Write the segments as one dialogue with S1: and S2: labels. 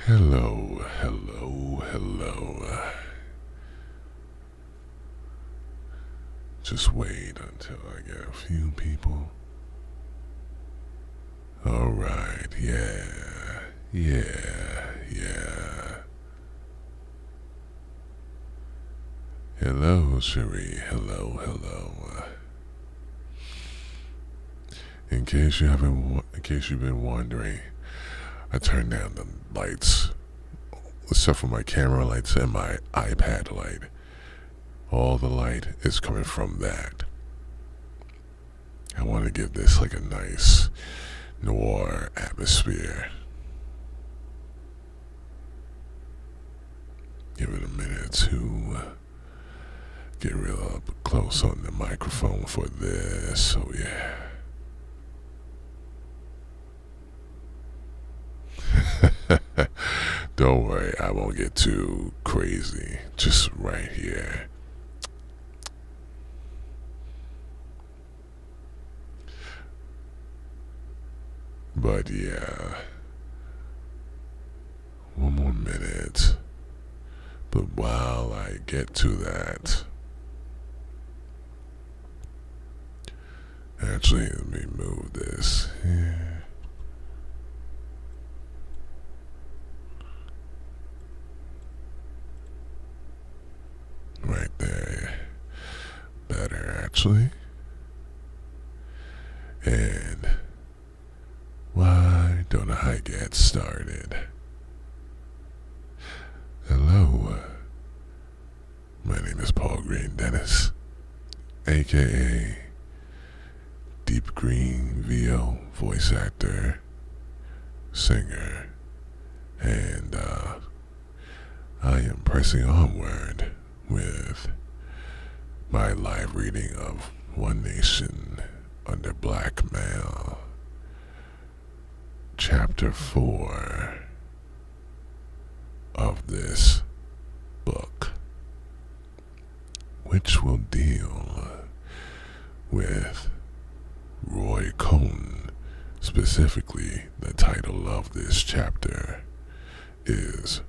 S1: Hello, hello, hello. Just wait until I get a few people. Alright, yeah. Hello, Cherie, hello. In case you've been wondering, I turned down the lights, except for my camera lights and my iPad light. All the light is coming from that. I want to give this like a nice noir atmosphere. Give it a minute to get real up close on the microphone for this, so yeah. Don't worry, I won't get too crazy. Just right here. But yeah, one more minute. But while I get to that, actually, let me move this here. Right there. Better, actually. And why don't I get started? Hello. My name is Paul Greene-Dennis, aka Deep Green VO voice actor, singer, and I am pressing onward with my live reading of One Nation Under Blackmail, Chapter 4 of this book, which will deal with Roy Cohn. Specifically, the title of this chapter is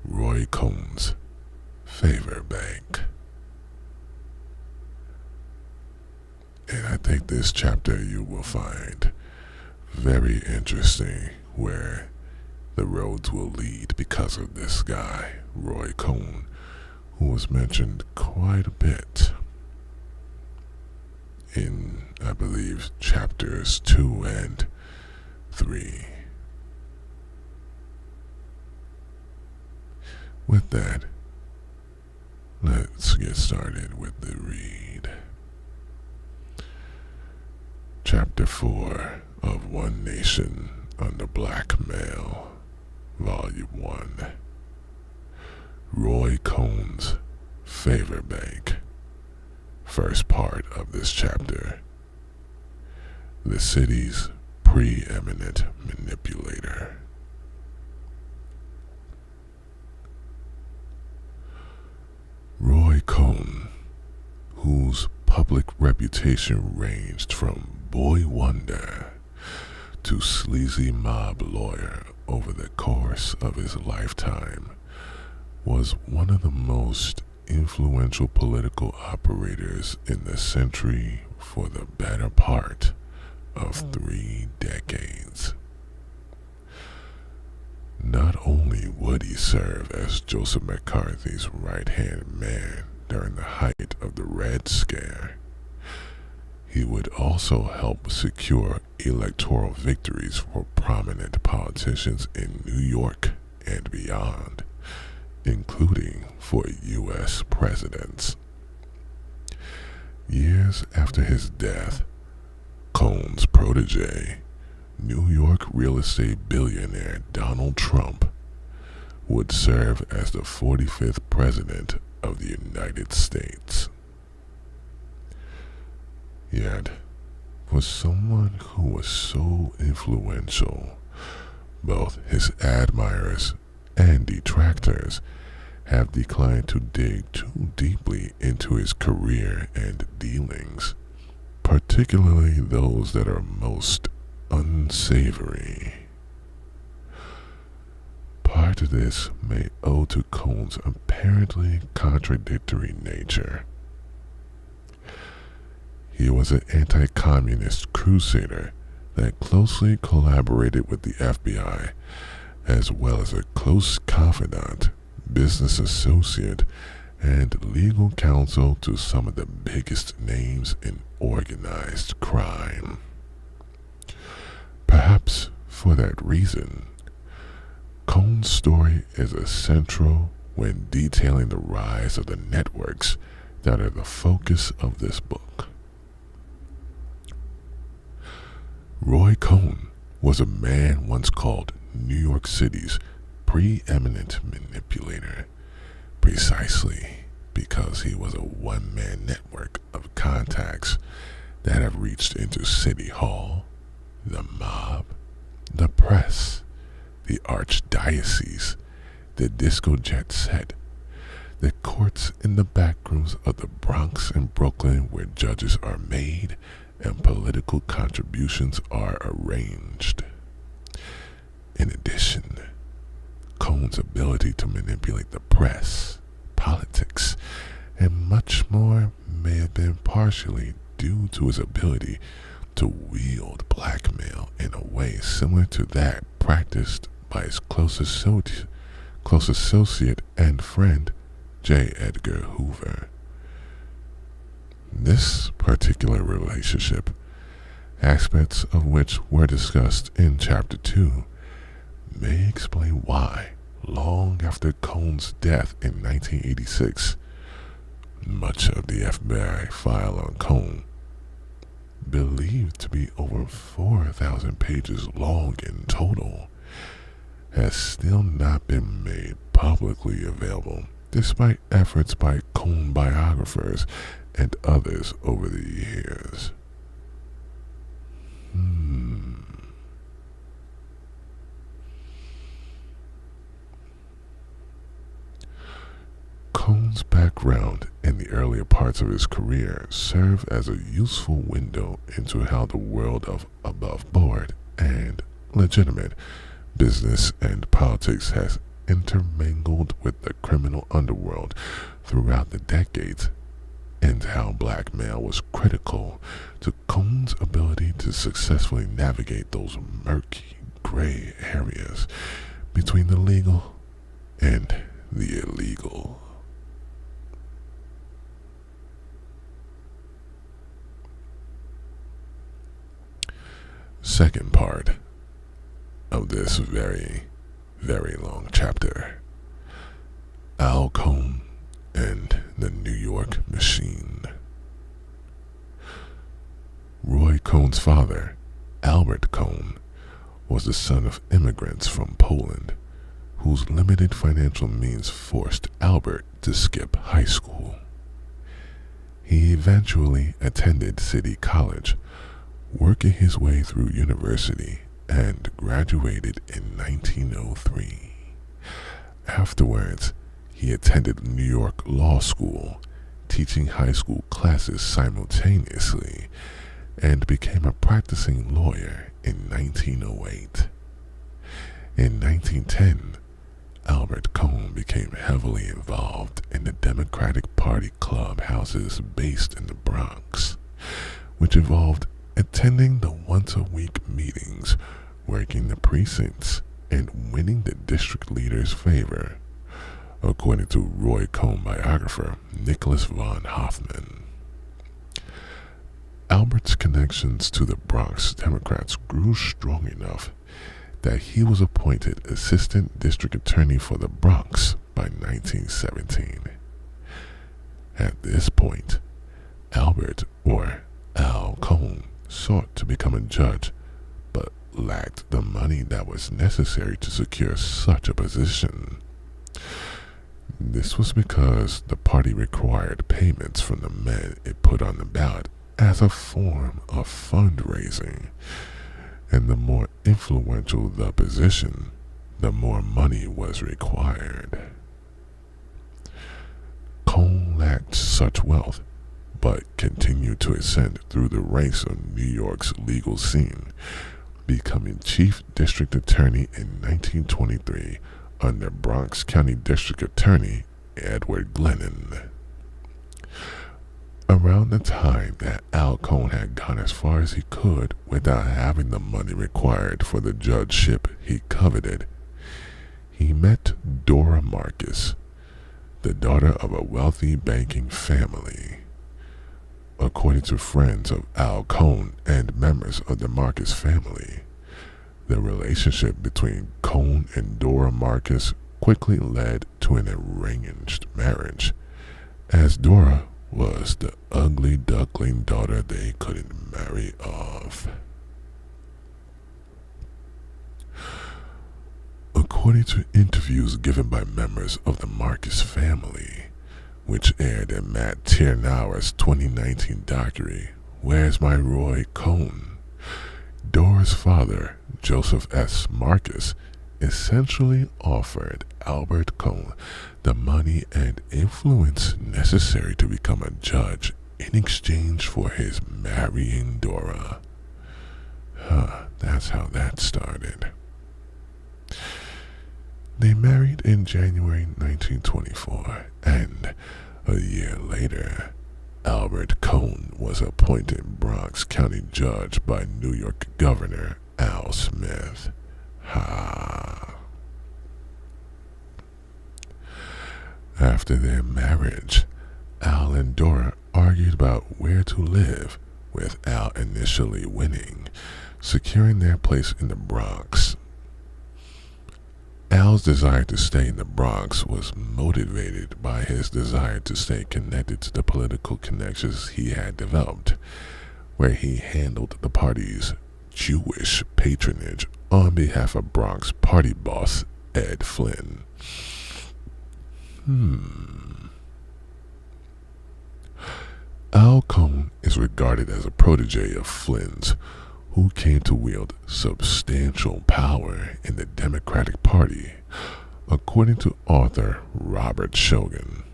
S1: Roy Cohn's Favor Bank. And I think this chapter you will find very interesting, where the roads will lead because of this guy, Roy Cohn, who was mentioned quite a bit in, I believe, chapters 2 and 3. With that, let's get started with the read. Chapter 4 of One Nation Under Blackmail, Vol.1. Roy Cohn's Favor Bank. First part of this chapter. The city's preeminent manipulator. Roy Cohn, whose public reputation ranged from boy wonder to sleazy mob lawyer over the course of his lifetime, was one of the most influential political operators in the century for the better part of 3 decades. Not only would he serve as Joseph McCarthy's right-hand man during the height of the Red Scare, he would also help secure electoral victories for prominent politicians in New York and beyond, including for U.S. presidents. Years after his death, Cohn's protege, New York real estate billionaire Donald Trump, would serve as the 45th president of the United States. Yet, for someone who was so influential, both his admirers and detractors have declined to dig too deeply into his career and dealings, particularly those that are most unsavory. Part of this may owe to Cohn's apparently contradictory nature. He was an anti-communist crusader that closely collaborated with the FBI, as well as a close confidant, business associate, and legal counsel to some of the biggest names in organized crime. Perhaps for that reason, Cohn's story is essential when detailing the rise of the networks that are the focus of this book. Roy Cohn was a man once called New York City's preeminent manipulator, precisely because he was a one-man network of contacts that have reached into City Hall, the mob, the press, the archdiocese, the disco jet set, the courts in the backrooms of the Bronx and Brooklyn where judges are made and political contributions are arranged. In addition, Cohn's ability to manipulate the press, politics, and much more may have been partially due to his ability to wield blackmail in a way similar to that practiced by his close associate and friend, J. Edgar Hoover. This particular relationship, aspects of which were discussed in Chapter 2, may explain why, long after Cohn's death in 1986, much of the FBI file on Cohn, believed to be over 4,000 pages long in total, has still not been made publicly available, despite efforts by Cohn biographers and others over the years. Cohn's background in the earlier parts of his career serve as a useful window into how the world of above-board and legitimate business and politics has intermingled with the criminal underworld throughout the decades, and how blackmail was critical to Cohn's ability to successfully navigate those murky gray areas between the legal and the illegal. Second part of this very, very long chapter, Al Cohn and the New York Machine. Roy Cohn's father, Albert Cohn, was the son of immigrants from Poland, whose limited financial means forced Albert to skip high school. He eventually attended City College, working his way through university, and graduated in 1903. Afterwards, he attended New York Law School, teaching high school classes simultaneously, and became a practicing lawyer in 1908. In 1910, Albert Cohn became heavily involved in the Democratic Party clubhouses based in the Bronx, which involved attending the once-a-week meetings, working the precincts, and winning the district leader's favor, according to Roy Cohn biographer Nicholas von Hoffman. Albert's connections to the Bronx Democrats grew strong enough that he was appointed assistant district attorney for the Bronx by 1917. At this point, Albert, or Al Cohn, sought to become a judge, but lacked the money that was necessary to secure such a position. This was because the party required payments from the men it put on the ballot as a form of fundraising, and the more influential the position, the more money was required. Cohn lacked such wealth, but continued to ascend through the ranks of New York's legal scene, becoming chief district attorney in 1923 under Bronx County District Attorney Edward Glennon. Around the time that Al Cohn had gone as far as he could without having the money required for the judgeship he coveted, he met Dora Marcus, the daughter of a wealthy banking family. According to friends of Al Cohn and members of the Marcus family, the relationship between Cohn and Dora Marcus quickly led to an arranged marriage, as Dora was the ugly duckling daughter they couldn't marry off. According to interviews given by members of the Marcus family, which aired in Matt Tiernauer's 2019 documentary, Where's My Roy Cohn?, Dora's father, Joseph S. Marcus, essentially offered Albert Cohn the money and influence necessary to become a judge in exchange for his marrying Dora. That's how that started. They married in January 1924, and a year later, Albert Cohn was appointed Bronx County Judge by New York Governor Al Smith. After their marriage, Al and Dora argued about where to live, with Al initially winning, securing their place in the Bronx. Al's desire to stay in the Bronx was motivated by his desire to stay connected to the political connections he had developed, where he handled the party's Jewish patronage on behalf of Bronx party boss Ed Flynn. Al Cohn is regarded as a protege of Flynn's, who came to wield substantial power in the Democratic Party, according to author Robert Shogan.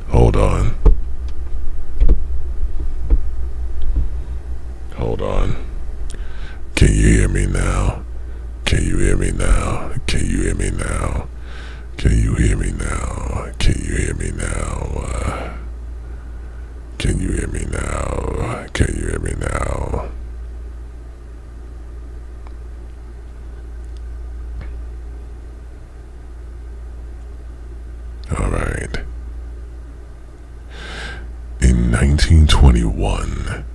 S1: Hold on. Can you hear me now? Can you hear me now? Can you hear me now? Can you hear me now? Can you hear me now? Can you hear me now? Can you hear me now? All right. In 1921,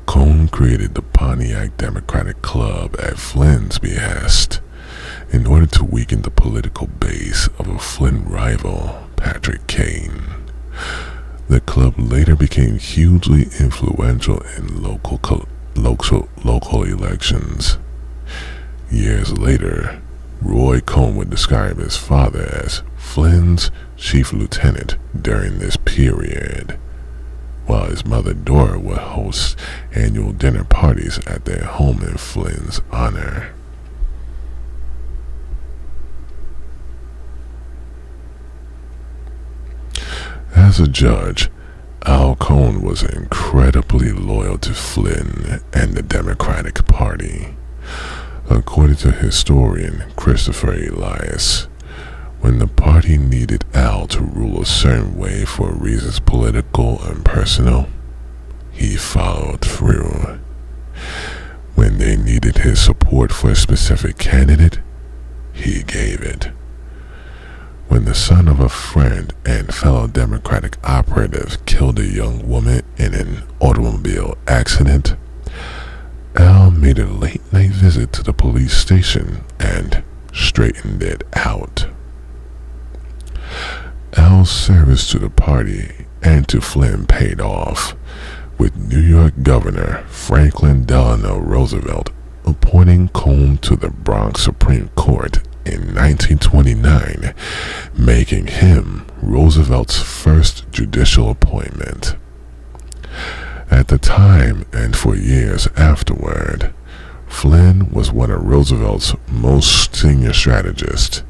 S1: Cohn created the Pontiac Democratic Club at Flynn's behest in order to weaken the political base of a Flynn rival, Patrick Kane. The club later became hugely influential in local elections. Years later, Roy Cohn would describe his father as Flynn's chief lieutenant during this period, while his mother Dora would host annual dinner parties at their home in Flynn's honor. As a judge, Al Cohn was incredibly loyal to Flynn and the Democratic Party. According to historian Christopher Elias, when the party needed Al to rule a certain way for reasons political and personal, he followed through. When they needed his support for a specific candidate, he gave it. When the son of a friend and fellow Democratic operative killed a young woman in an automobile accident, Al made a late-night visit to the police station and straightened it out. Al's service to the party and to Flynn paid off, with New York Governor Franklin Delano Roosevelt appointing Cohn to the Bronx Supreme Court in 1929, making him Roosevelt's first judicial appointment. At the time and for years afterward, Flynn was one of Roosevelt's most senior strategists.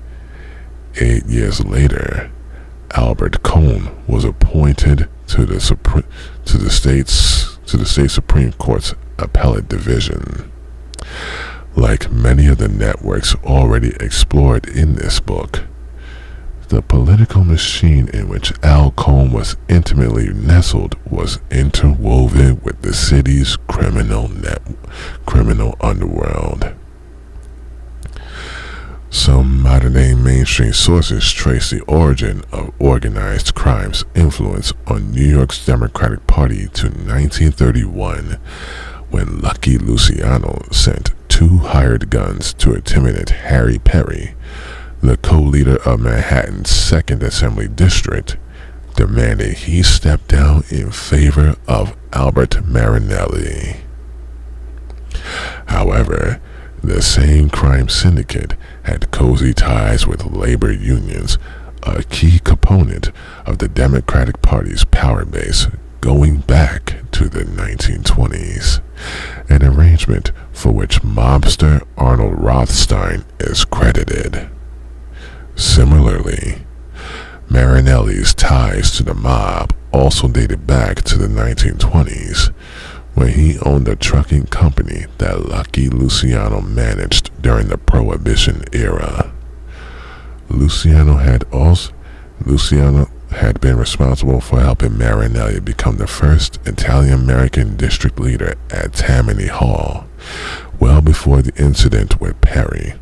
S1: 8 years later, Albert Cohn was appointed to the state Supreme Court's Appellate Division. Like many of the networks already explored in this book, the political machine in which Al Cohn was intimately nestled was interwoven with the city's criminal underworld. Some modern-day mainstream sources trace the origin of organized crime's influence on New York's Democratic Party to 1931, when Lucky Luciano sent 2 hired guns to intimidate Harry Perry, the co-leader of Manhattan's 2nd Assembly District, demanding he step down in favor of Albert Marinelli. However, the same crime syndicate had cozy ties with labor unions, a key component of the Democratic Party's power base going back to the 1920s, an arrangement for which mobster Arnold Rothstein is credited. Similarly, Marinelli's ties to the mob also dated back to the 1920s, when he owned a trucking company that Lucky Luciano managed during the Prohibition era. Luciano had been responsible for helping Marinelli become the first Italian-American district leader at Tammany Hall, well before the incident with Perry,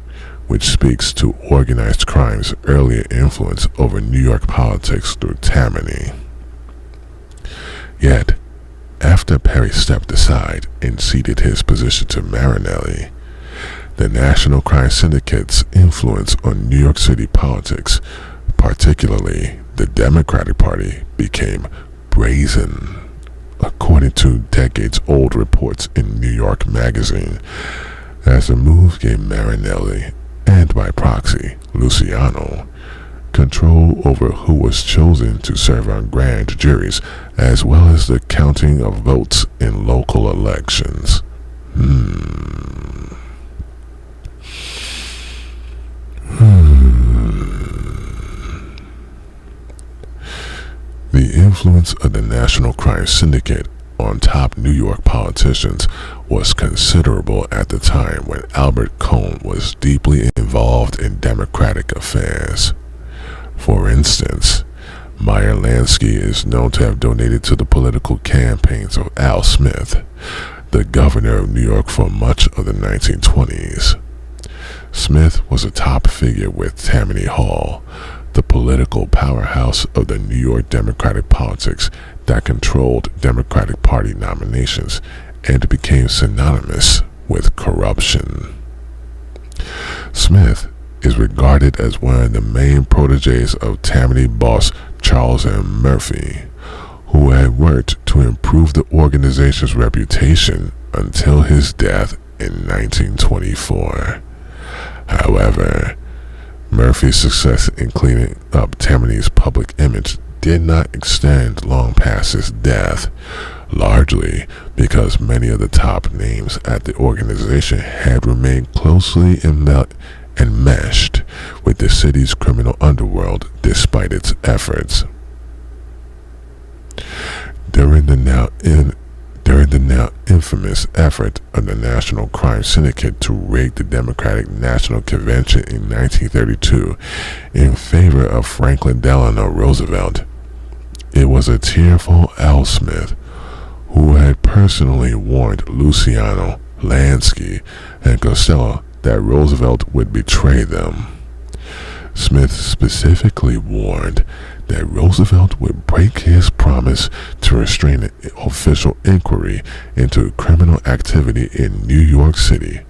S1: which speaks to organized crime's earlier influence over New York politics through Tammany. Yet, after Perry stepped aside and ceded his position to Marinelli, the National Crime Syndicate's influence on New York City politics, particularly the Democratic Party, became brazen, according to decades-old reports in New York Magazine, as the move gave Marinelli, and by proxy, Luciano, control over who was chosen to serve on grand juries, as well as the counting of votes in local elections. The influence of the National Crime Syndicate on top New York politicians was considerable at the time when Albert Cohn was deeply involved in Democratic affairs. For instance, Meyer Lansky is known to have donated to the political campaigns of Al Smith, the governor of New York for much of the 1920s. Smith was a top figure with Tammany Hall, the political powerhouse of the New York Democratic politics that controlled Democratic Party nominations and became synonymous with corruption. Smith is regarded as one of the main proteges of Tammany boss Charles M. Murphy, who had worked to improve the organization's reputation until his death in 1924. However, Murphy's success in cleaning up Tammany's public image did not extend long past his death, largely because many of the top names at the organization had remained closely enmeshed with the city's criminal underworld despite its efforts. During the now infamous effort of the National Crime Syndicate to rig the Democratic National Convention in 1932 in favor of Franklin Delano Roosevelt, it was a tearful Al Smith who had personally warned Luciano, Lansky, and Costello that Roosevelt would betray them. Smith specifically warned that Roosevelt would break his promise to restrain an official inquiry into criminal activity in New York City,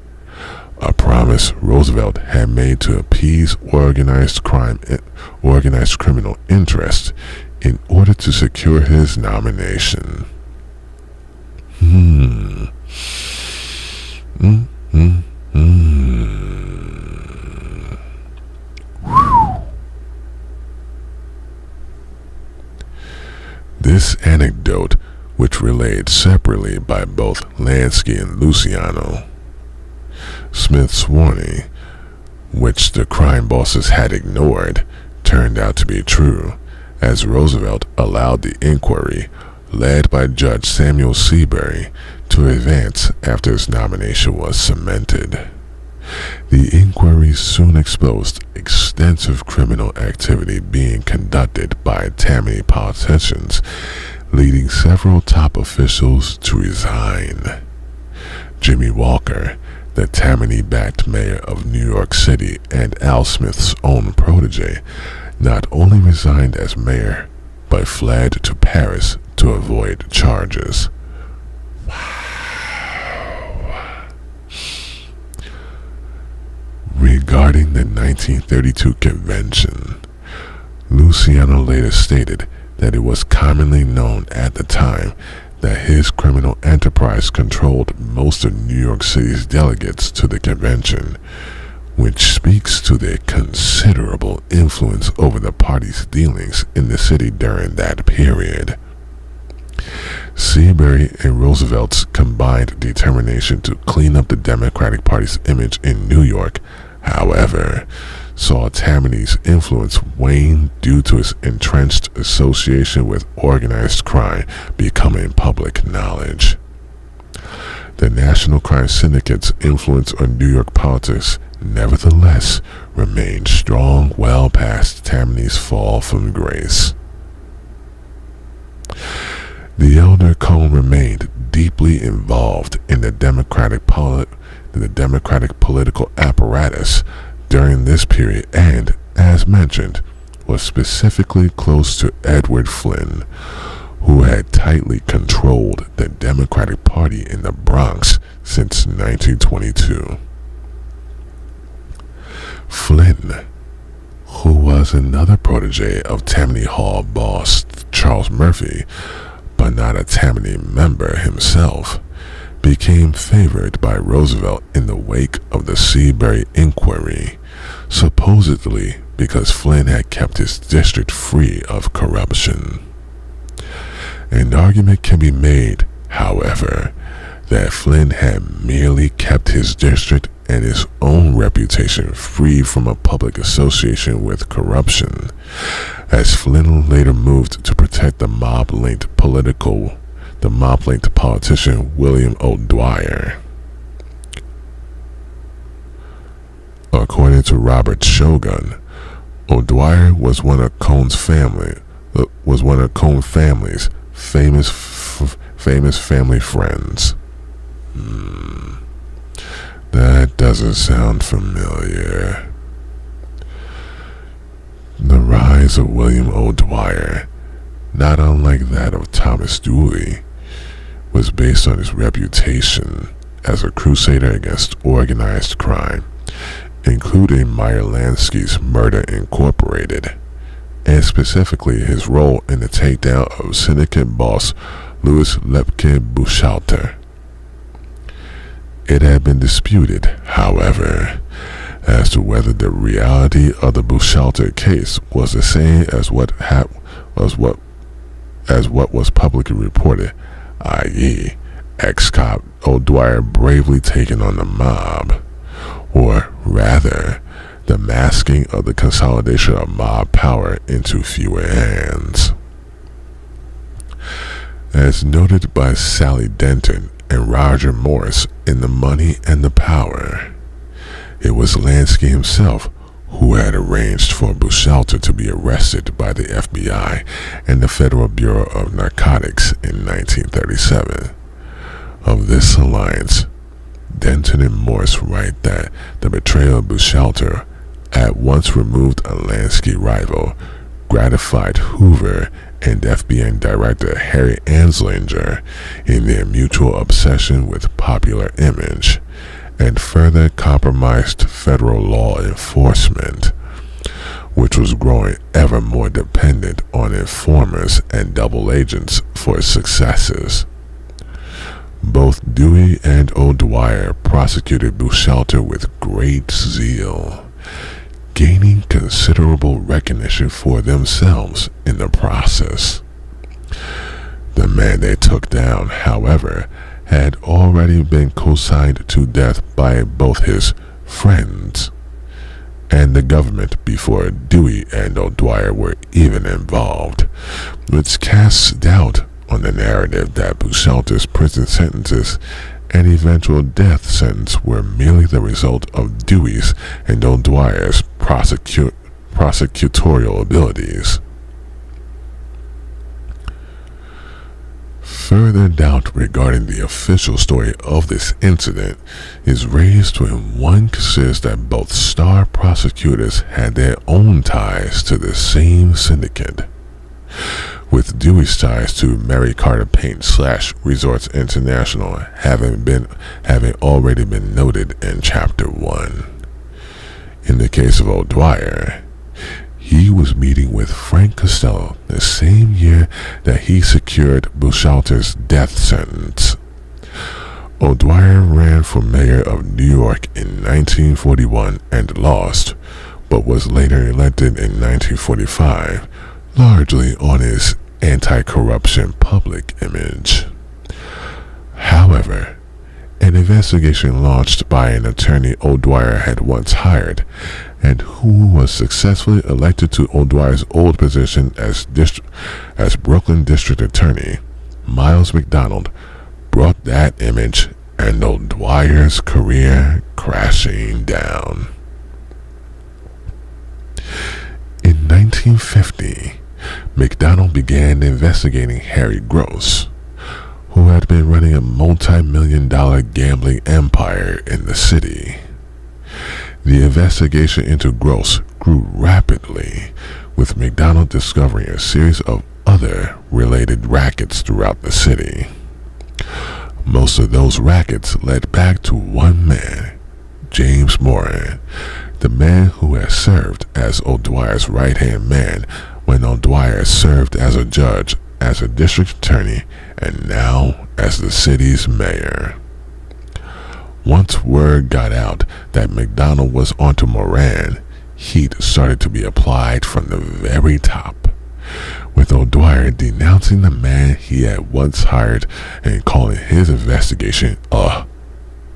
S1: a promise Roosevelt had made to appease organized criminal interests in order to secure his nomination. This anecdote, which relayed separately by both Lansky and Luciano, Smith's warning, which the crime bosses had ignored, turned out to be true, as Roosevelt allowed the inquiry, led by Judge Samuel Seabury, to advance after his nomination was cemented. The inquiry soon exposed extensive criminal activity being conducted by Tammany politicians, leading several top officials to resign. Jimmy Walker, the Tammany-backed mayor of New York City and Al Smith's own protege, not only resigned as mayor, but fled to Paris to avoid charges. Regarding the 1932 convention, Luciano later stated that it was commonly known at the time that his criminal enterprise controlled most of New York City's delegates to the convention, which speaks to their considerable influence over the party's dealings in the city during that period. Seabury and Roosevelt's combined determination to clean up the Democratic Party's image in New York, however, saw Tammany's influence wane due to his entrenched association with organized crime becoming public knowledge. The National Crime Syndicate's influence on New York politics nevertheless remained strong well past Tammany's fall from grace. The elder Cone remained deeply involved in the Democratic political apparatus during this period and, as mentioned, was specifically close to Edward Flynn, who had tightly controlled the Democratic Party in the Bronx since 1922. Flynn, who was another protege of Tammany Hall boss Charles Murphy, but not a Tammany member himself, became favored by Roosevelt in the wake of the Seabury inquiry, supposedly because Flynn had kept his district free of corruption. An argument can be made, however, that Flynn had merely kept his district and his own reputation free from a public association with corruption, as Flynn later moved to protect the mob-linked politician William O'Dwyer. According to Robert Shogun, O'Dwyer was one of Cone's family's famous family friends. That doesn't sound familiar. The rise of William O'Dwyer, not unlike that of Thomas Dooley, was based on his reputation as a crusader against organized crime, including Meyer Lansky's Murder Incorporated, and specifically his role in the takedown of syndicate boss Louis Lepke Buchalter. It had been disputed, however, as to whether the reality of the Buchalter case was the same as what was publicly reported, i.e., ex-cop O'Dwyer bravely taking on the mob, or rather, the masking of the consolidation of mob power into fewer hands. As noted by Sally Denton and Roger Morris in The Money and the Power, it was Lansky himself who had arranged for Buchalter to be arrested by the FBI and the Federal Bureau of Narcotics in 1937. Of this alliance, Denton and Morse write that the betrayal of Buchalter at once removed a Lansky rival, gratified Hoover and FBI Director Harry Anslinger in their mutual obsession with popular image, and further compromised federal law enforcement, which was growing ever more dependent on informers and double agents for its successes. Both Dewey and O'Dwyer prosecuted Buchalter with great zeal, gaining considerable recognition for themselves in the process. The man they took down, however, had already been co-signed to death by both his friends and the government before Dewey and O'Dwyer were even involved, which casts doubt on the narrative that Buchalter's prison sentences and eventual death sentence were merely the result of Dewey's and O'Dwyer's prosecutorial abilities. Further doubt regarding the official story of this incident is raised when one considers that both star prosecutors had their own ties to the same syndicate, with Dewey's ties to Mary Carter Paint / Resorts International having already been noted in Chapter 1. In the case of O'Dwyer, he was meeting with Frank Costello the same year that he secured Buchalter's death sentence. O'Dwyer ran for mayor of New York in 1941 and lost, but was later elected in 1945, largely on his anti-corruption public image. However, an investigation launched by an attorney O'Dwyer had once hired, and who was successfully elected to O'Dwyer's old position as Brooklyn District Attorney, Miles McDonald, brought that image and O'Dwyer's career crashing down. In 1950, McDonald began investigating Harry Gross, who had been running a multi-million-dollar gambling empire in the city. The investigation into Gross grew rapidly, with McDonald discovering a series of other related rackets throughout the city. Most of those rackets led back to one man, James Moran, the man who had served as O'Dwyer's right-hand man when O'Dwyer served as a judge, as a district attorney, and now as the city's mayor. Once word got out that McDonald was onto Moran, heat started to be applied from the very top, with O'Dwyer denouncing the man he had once hired and calling his investigation a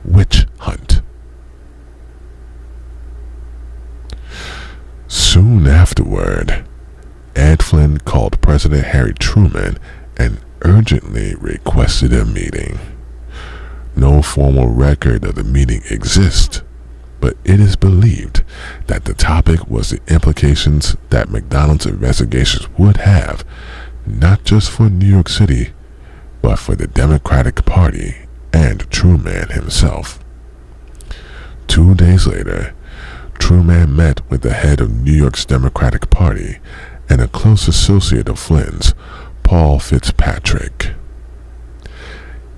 S1: witch hunt. Soon afterward, Ed Flynn called President Harry Truman and urgently requested a meeting. No formal record of the meeting exists, but it is believed that the topic was the implications that McDonald's investigations would have, not just for New York City, but for the Democratic Party and Truman himself. 2 days later, Truman met with the head of New York's Democratic Party and a close associate of Flynn's, Paul Fitzpatrick.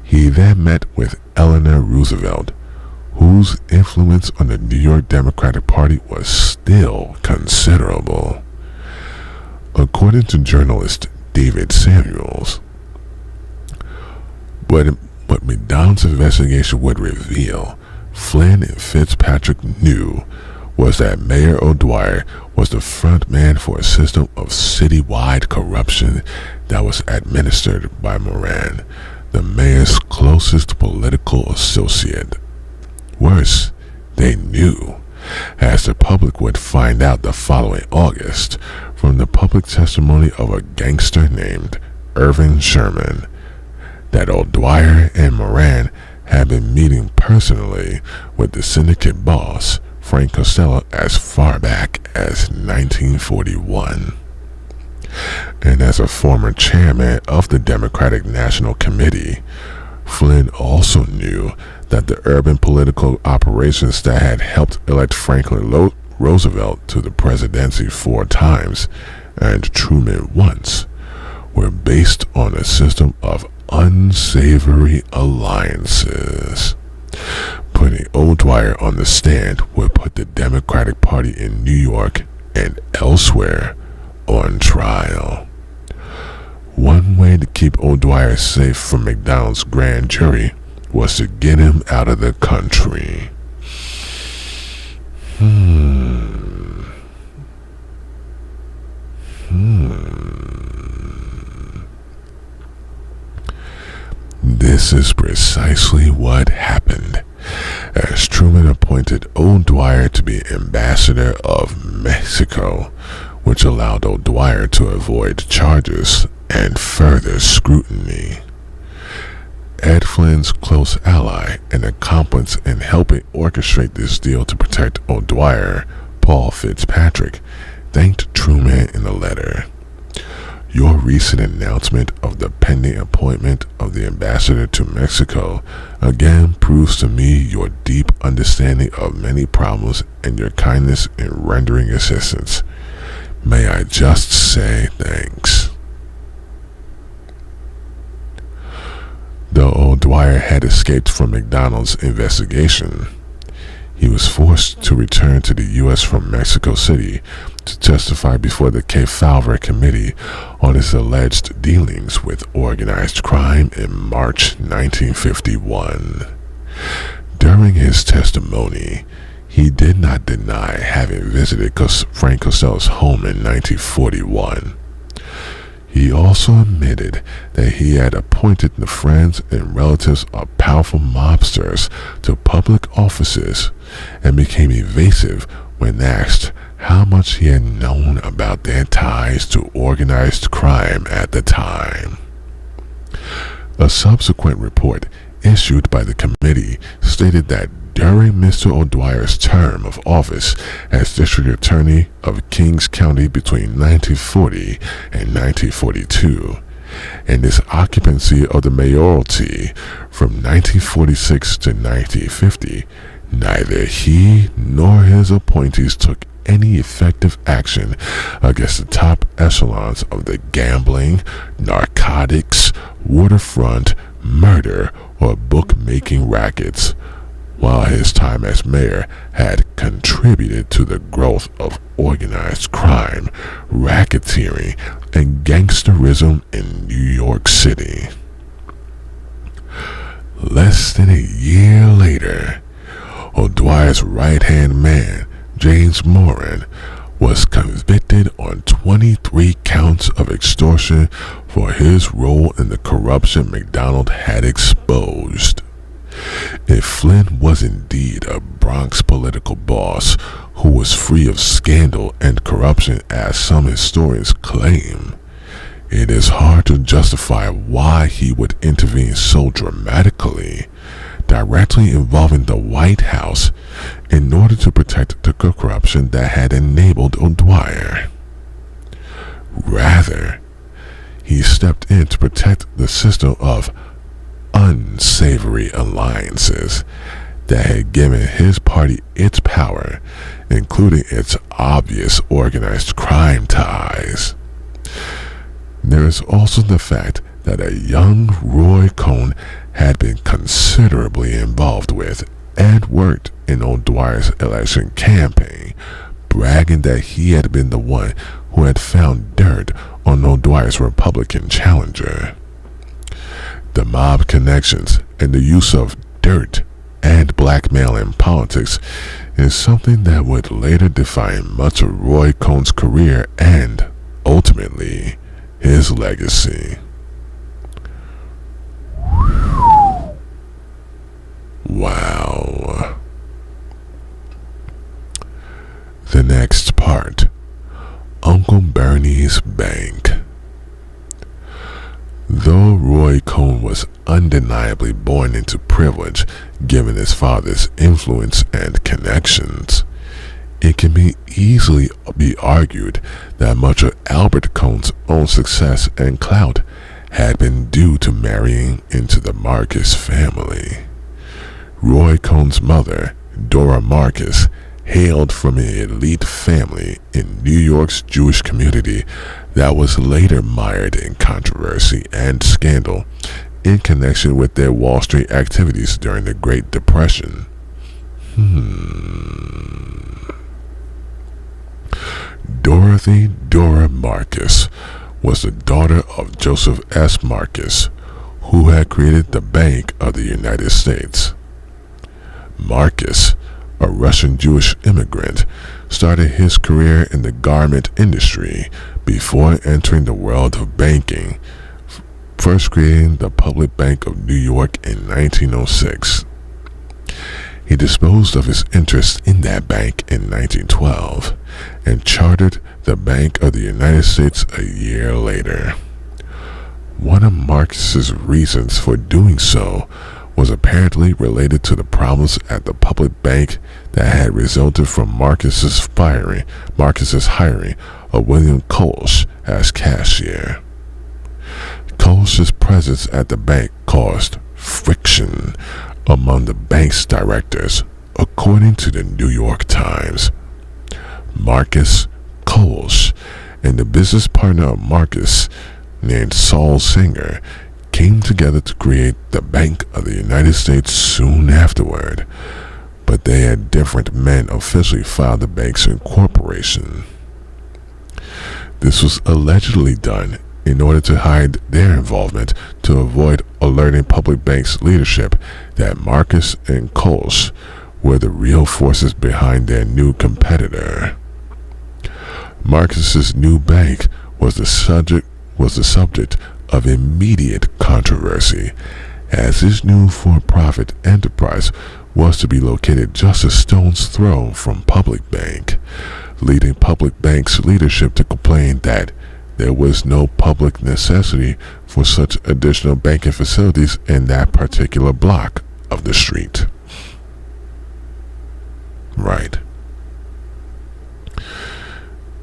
S1: He then met with Eleanor Roosevelt, whose influence on the New York Democratic Party was still considerable. According to journalist David Samuels, what McDonald's investigation would reveal, Flynn and Fitzpatrick knew, was that Mayor O'Dwyer was the front man for a system of citywide corruption that was administered by Moran, the mayor's closest political associate. Worse, they knew, as the public would find out the following August from the public testimony of a gangster named Irvin Sherman, that O'Dwyer and Moran had been meeting personally with the syndicate boss, Frank Costello, as far back as 1941. And as a former chairman of the Democratic National Committee, Flynn also knew that the urban political operations that had helped elect Franklin Roosevelt to the presidency 4 times and Truman once were based on a system of unsavory alliances. Putting O'Dwyer on the stand would put the Democratic Party in New York and elsewhere on trial. One way to keep O'Dwyer safe from McDonald's grand jury was to get him out of the country. This is precisely what happened, as Truman appointed O'Dwyer to be ambassador of Mexico, which allowed O'Dwyer to avoid charges and further scrutiny. Ed Flynn's close ally and accomplice in helping orchestrate this deal to protect O'Dwyer, Paul Fitzpatrick, thanked Truman in a letter. Your recent announcement of the pending appointment of the ambassador to Mexico again proves to me your deep understanding of many problems and your kindness in rendering assistance. May I just say thanks. Though O'Dwyer had escaped from McDonald's investigation, he was forced to return to the U.S. from Mexico City to testify before the Kefauver Committee on his alleged dealings with organized crime in March 1951. During his testimony, he did not deny having visited Frank Costello's home in 1941. He also admitted that he had appointed the friends and relatives of powerful mobsters to public offices and became evasive when asked how much he had known about their ties to organized crime at the time. A subsequent report issued by the committee stated that during Mr. O'Dwyer's term of office as District Attorney of Kings County between 1940 and 1942, and his occupancy of the mayoralty from 1946 to 1950, neither he nor his appointees took any effective action against the top echelons of the gambling, narcotics, waterfront, murder, or bookmaking rackets, while his time as mayor had contributed to the growth of organized crime, racketeering, and gangsterism in New York City. Less than a year later, O'Dwyer's right-hand man, James Moran, was convicted on 23 counts of extortion for his role in the corruption McDonald had exposed. If Flynn was indeed a Bronx political boss who was free of scandal and corruption as some historians claim, it is hard to justify why he would intervene so dramatically, directly involving the White House, in order to protect the corruption that had enabled O'Dwyer. Rather, he stepped in to protect the system of unsavory alliances that had given his party its power, including its obvious organized crime ties. There is also the fact that a young Roy Cohn had been considerably involved with and worked in O'Dwyer's election campaign, bragging that he had been the one who had found dirt on O'Dwyer's Republican challenger. The mob connections and the use of dirt and blackmail in politics is something that would later define much of Roy Cohn's career and, ultimately, his legacy. Wow. The next part, Uncle Bernie's Bank. Though Roy Cohn was undeniably born into privilege given his father's influence and connections, it can easily be argued that much of Albert Cohn's own success and clout had been due to marrying into the Marcus family. Roy Cohn's mother, Dora Marcus, hailed from an elite family in New York's Jewish community that was later mired in controversy and scandal in connection with their Wall Street activities during the Great Depression. Dorothy Dora Marcus was the daughter of Joseph S. Marcus, who had created the Bank of the United States. Marcus, a Russian Jewish immigrant, started his career in the garment industry before entering the world of banking. first creating the Public Bank of New York in 1906. He disposed of his interest in that bank in 1912 and chartered the Bank of the United States a year later. One of Marcus's reasons for doing so was apparently related to the problems at the public bank that had resulted from Marcus's hiring of William Kolsch as cashier. Kolsch's presence at the bank caused friction among the bank's directors, according to the New York Times. Marcus, Kolsch, and the business partner of Marcus, named Saul Singer, came together to create the Bank of the United States soon afterward, but they had different men officially file the bank's incorporation. This was allegedly done in order to hide their involvement to avoid alerting public bank's leadership that Marcus and Kolsch were the real forces behind their new competitor. Marcus's new bank was the subject of immediate controversy, as his new for-profit enterprise was to be located just a stone's throw from Public Bank, leading Public Bank's leadership to complain that there was no public necessity for such additional banking facilities in that particular block of the street. Right.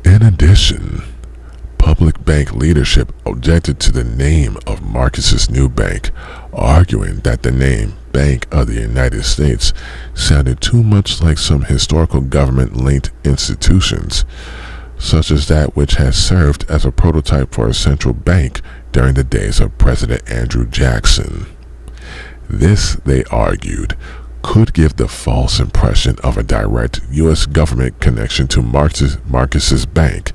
S1: In addition, Public Bank leadership objected to the name of Marcus's new bank, arguing that the name Bank of the United States sounded too much like some historical government-linked institutions, such as that which has served as a prototype for a central bank during the days of President Andrew Jackson. This, they argued, could give the false impression of a direct U.S. government connection to Marcus's bank,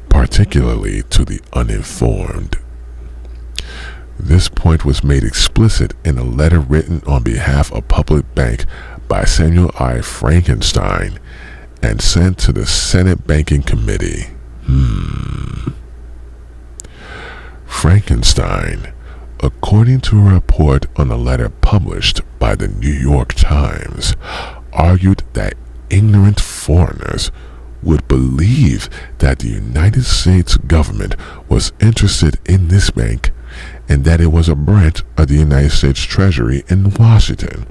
S1: particularly to the uninformed. This point was made explicit in a letter written on behalf of Public Bank by Samuel I. Frankenstein and sent to the Senate Banking Committee. Frankenstein, according to a report on a letter published by the New York Times, argued that ignorant foreigners would believe that the United States government was interested in this bank and that it was a branch of the United States Treasury in Washington,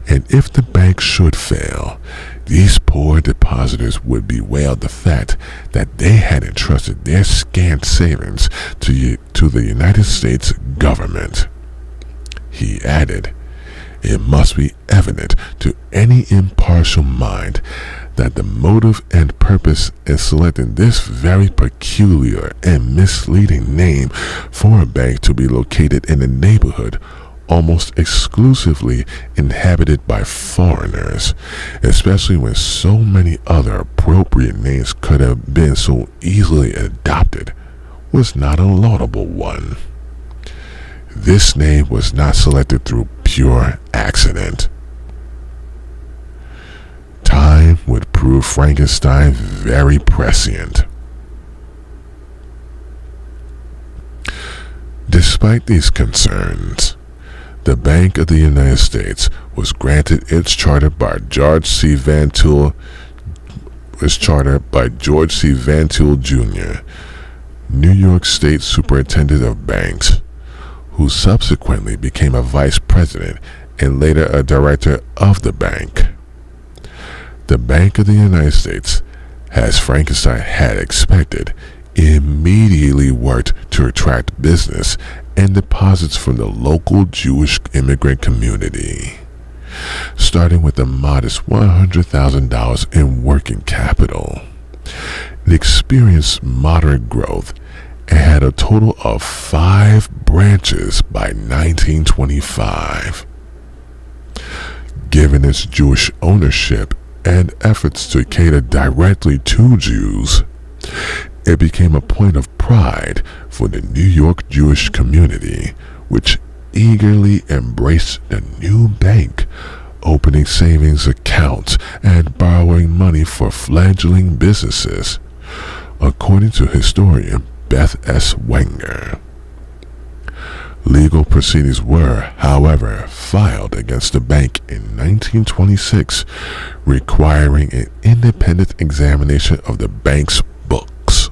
S1: and if the bank should fail, these poor depositors would bewail the fact that they had entrusted their scant savings to the United States government. He added, "It must be evident to any impartial mind that the motive and purpose in selecting this very peculiar and misleading name for a bank to be located in a neighborhood almost exclusively inhabited by foreigners, especially when so many other appropriate names could have been so easily adopted, was not a laudable one. This name was not selected through pure accident." Time would prove Frankenstein very prescient. Despite these concerns, the Bank of the United States was granted its charter by George C. Van Tuyl Jr., New York State Superintendent of Banks, who subsequently became a vice president and later a director of the bank. The Bank of the United States, as Frankenstein had expected, immediately worked to attract business and deposits from the local Jewish immigrant community, starting with a modest $100,000 in working capital. It experienced moderate growth and had a total of 5 branches by 1925. Given its Jewish ownership and efforts to cater directly to Jews, it became a point of pride for the New York Jewish community, which eagerly embraced the new bank, opening savings accounts and borrowing money for fledgling businesses, according to historian Beth S. Wenger. Legal proceedings were, however, filed against the bank in 1926, requiring an independent examination of the bank's books.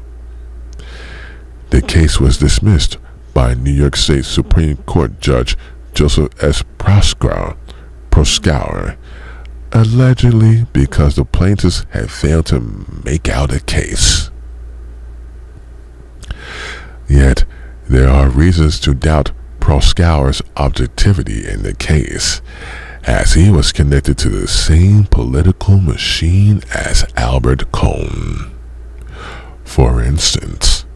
S1: The case was dismissed by New York State Supreme Court Judge Joseph S. Proskauer, allegedly because the plaintiffs had failed to make out a case. Yet, there are reasons to doubt Proskauer's objectivity in the case, as he was connected to the same political machine as Albert Cohn. For instance,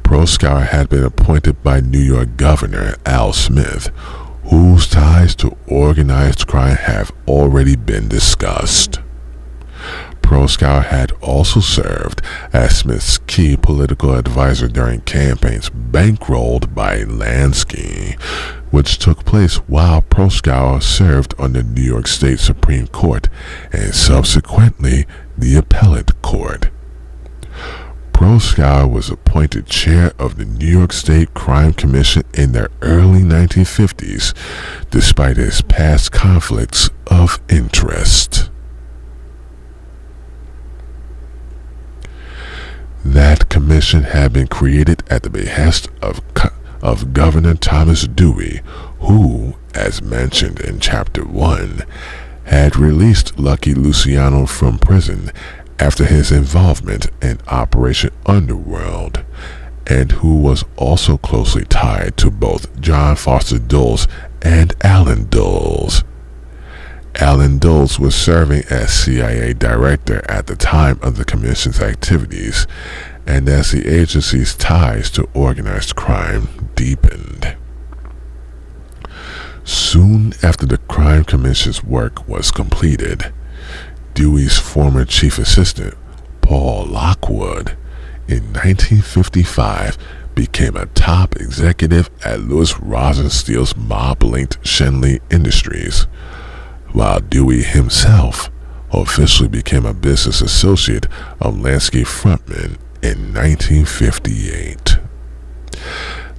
S1: Proskauer had been appointed by New York Governor Al Smith, whose ties to organized crime have already been discussed. Proskauer had also served as Smith's key political advisor during campaigns bankrolled by Lansky, which took place while Proskauer served on the New York State Supreme Court and subsequently the Appellate Court. Proskauer was appointed chair of the New York State Crime Commission in the early 1950s, despite his past conflicts of interest. That commission had been created at the behest of Governor Thomas Dewey, who, as mentioned in Chapter 1, had released Lucky Luciano from prison after his involvement in Operation Underworld, and who was also closely tied to both John Foster Dulles and Allen Dulles. Allen Dulles was serving as CIA director at the time of the Commission's activities, and as the agency's ties to organized crime deepened. Soon after the Crime Commission's work was completed, Dewey's former chief assistant, Paul Lockwood, in 1955 became a top executive at Louis Rosensteel's mob-linked Schenley Industries, while Dewey himself officially became a business associate of Lansky frontman in 1958.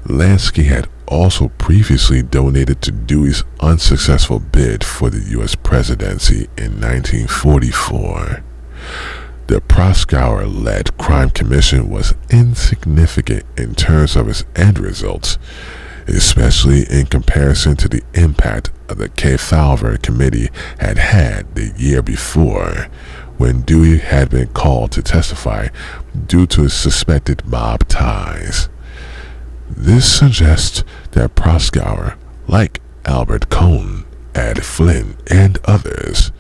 S1: Lansky had also previously donated to Dewey's unsuccessful bid for the U.S. presidency in 1944. The Proskauer-led Crime Commission was insignificant in terms of its end results, especially in comparison to the impact of the Kefauver Committee had the year before, when Dewey had been called to testify due to his suspected mob ties. This suggests that Proskauer, like Albert Cohn, Ed Flynn, and others,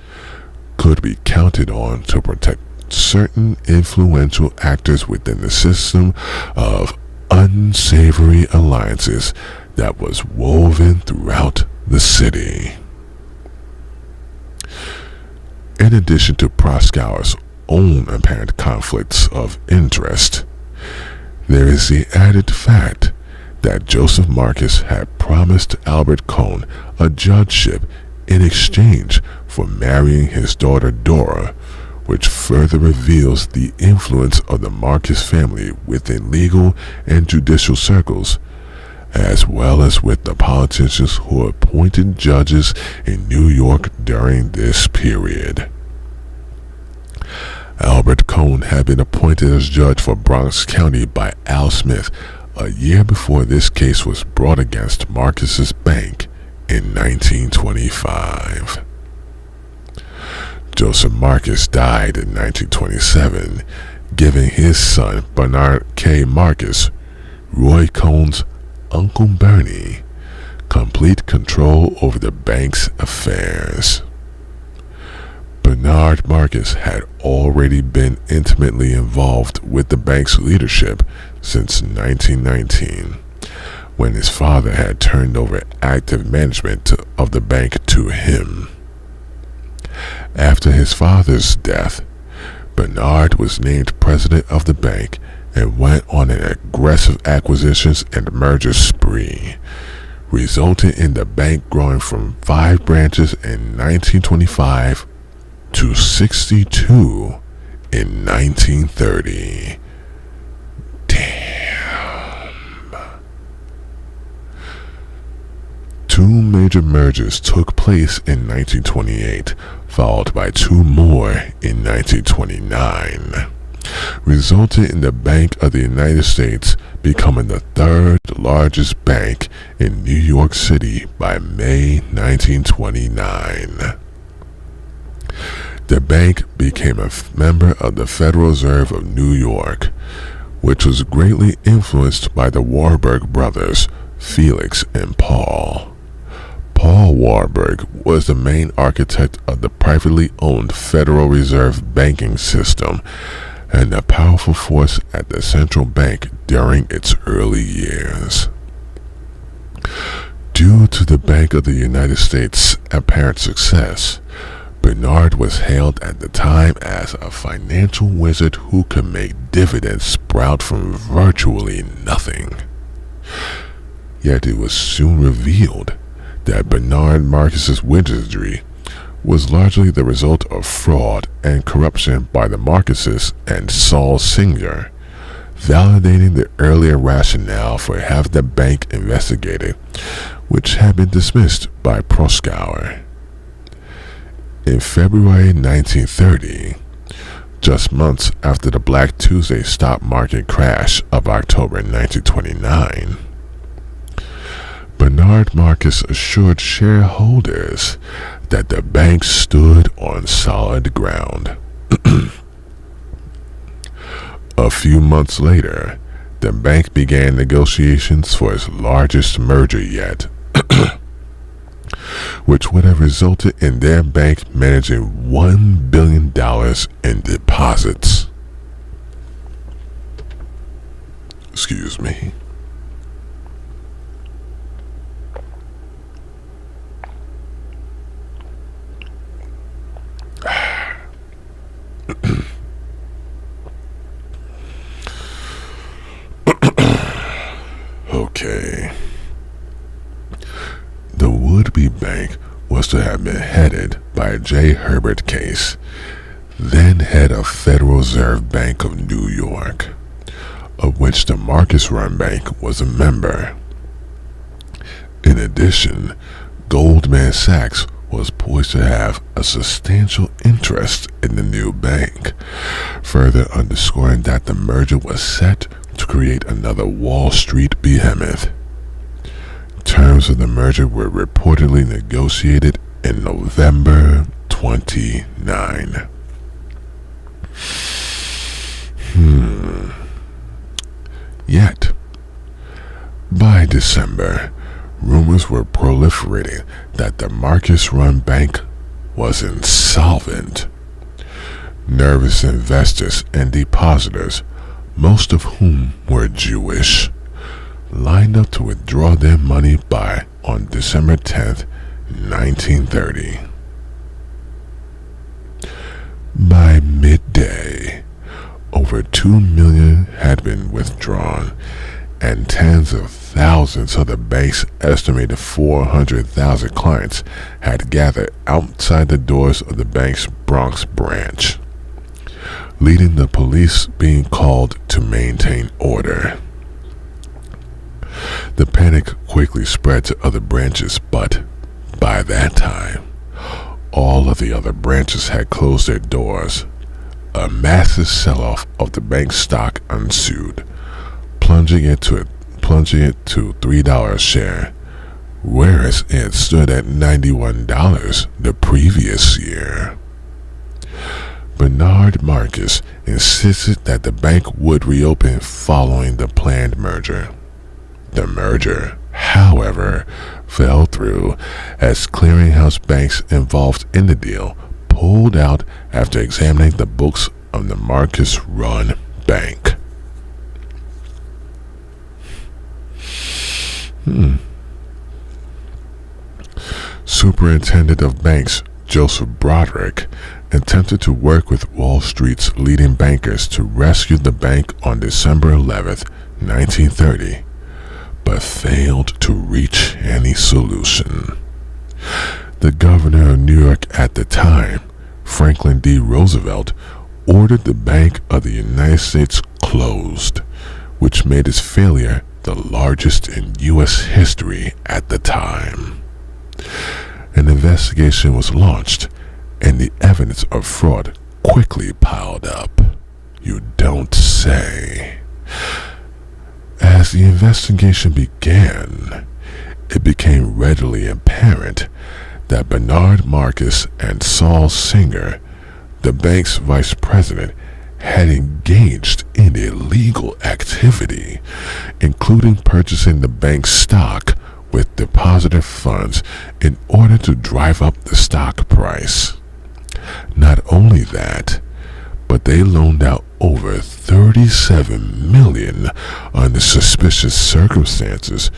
S1: could be counted on to protect certain influential actors within the system of unsavory alliances that was woven throughout the city. In addition to Proskauer's own apparent conflicts of interest, there is the added fact that Joseph Marcus had promised Albert Cohn a judgeship in exchange for marrying his daughter Dora, which further reveals the influence of the Marcus family within legal and judicial circles, as well as with the politicians who appointed judges in New York during this period. Albert Cohn had been appointed as judge for Bronx County by Al Smith a year before this case was brought against Marcus's bank in 1925. Joseph Marcus died in 1927, giving his son Bernard K. Marcus, Roy Cohn's Uncle Bernie, complete control over the bank's affairs. Bernard Marcus had already been intimately involved with the bank's leadership since 1919, when his father had turned over active management of the bank to him. After his father's death, Bernard was named president of the bank and went on an aggressive acquisitions and merger spree, resulting in the bank growing from 5 branches in 1925 to 62 in 1930. Damn. Two major mergers took place in 1928, followed by two more in 1929, resulting in the Bank of the United States becoming the third largest bank in New York City by May 1929. The bank became a member of the Federal Reserve of New York, which was greatly influenced by the Warburg brothers, Felix and Paul. Paul Warburg was the main architect of the privately owned Federal Reserve banking system and a powerful force at the central bank during its early years. Due to the Bank of the United States' apparent success, Bernard was hailed at the time as a financial wizard who could make dividends sprout from virtually nothing. Yet it was soon revealed that Bernard Marcus's wizardry was largely the result of fraud and corruption by the Marcuses and Saul Singer, validating the earlier rationale for having the bank investigated, which had been dismissed by Proskauer. In February 1930, just months after the Black Tuesday stock market crash of October 1929, Bernard Marcus assured shareholders that the bank stood on solid ground. A few months later, the bank began negotiations for its largest merger yet, which would have resulted in their bank managing $1 billion in deposits. Excuse me. Okay. The would-be bank was to have been headed by J. Herbert Case, then head of Federal Reserve Bank of New York, of which the Marcus-run bank was a member. In addition, Goldman Sachs was poised to have a substantial interest in the new bank, further underscoring that the merger was set to create another Wall Street behemoth. Terms of the merger were reportedly negotiated in November 29. Yet, by December, rumors were proliferating that the Marcus-run bank was insolvent. Nervous investors and depositors, most of whom were Jewish, lined up to withdraw their money on December 10th, 1930. By midday, over $2 million had been withdrawn, and tens of thousands of the bank's estimated 400,000 clients had gathered outside the doors of the bank's Bronx branch, leading the police being called to maintain order. The panic quickly spread to other branches, but by that time, all of the other branches had closed their doors. A massive sell-off of the bank's stock ensued, plunging it to $3 a share, whereas it stood at $91 the previous year. Bernard Marcus insisted that the bank would reopen following the planned merger. The merger, however, fell through as clearinghouse banks involved in the deal pulled out after examining the books of the Marcus-run bank. Superintendent of Banks Joseph Broderick attempted to work with Wall Street's leading bankers to rescue the bank on December 11th, 1930, but failed to reach any solution. The governor of New York at the time, Franklin D. Roosevelt, ordered the Bank of the United States closed, which made its failure the largest in U.S. history at the time. An investigation was launched, and the evidence of fraud quickly piled up. You don't say. As the investigation began, it became readily apparent that Bernard Marcus and Saul Singer, the bank's vice president, had engaged in illegal activity, including purchasing the bank's stock with depositor funds in order to drive up the stock price. Not only that, but they loaned out over $37 million under suspicious circumstances,